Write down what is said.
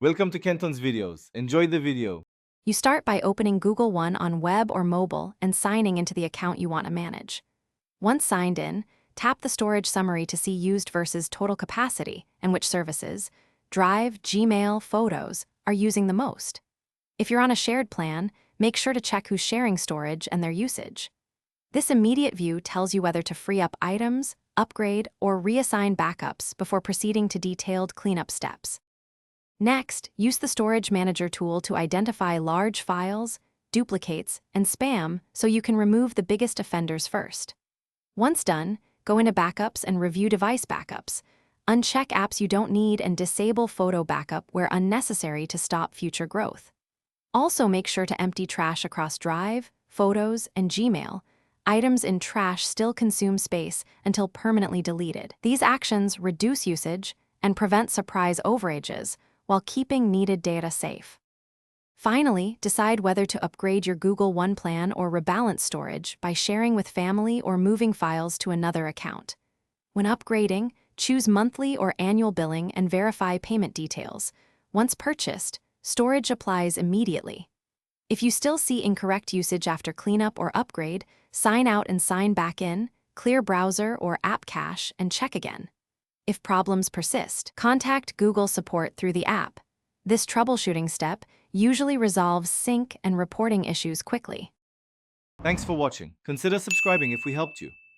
Welcome to Kenton's videos. Enjoy the video. You start by opening Google One on web or mobile and signing into the account you want to manage. Once signed in, tap the storage summary to see used versus total capacity and which services, Drive, Gmail, Photos, are using the most. If you're on a shared plan, make sure to check who's sharing storage and their usage. This immediate view tells you whether to free up items, upgrade, or reassign backups before proceeding to detailed cleanup steps. Next, use the Storage Manager tool to identify large files, duplicates, and spam so you can remove the biggest offenders first. Once done, go into Backups and review device backups. Uncheck apps you don't need and disable photo backup where unnecessary to stop future growth. Also make sure to empty trash across Drive, Photos, and Gmail. Items in trash still consume space until permanently deleted. These actions reduce usage and prevent surprise overages, while keeping needed data safe. Finally, decide whether to upgrade your Google One plan or rebalance storage by sharing with family or moving files to another account. When upgrading, choose monthly or annual billing and verify payment details. Once purchased, storage applies immediately. If you still see incorrect usage after cleanup or upgrade, sign out and sign back in, clear browser or app cache, and check again. If problems persist, contact Google support through the app. This troubleshooting step usually resolves sync and reporting issues quickly. Thanks for watching. Consider subscribing if we helped you.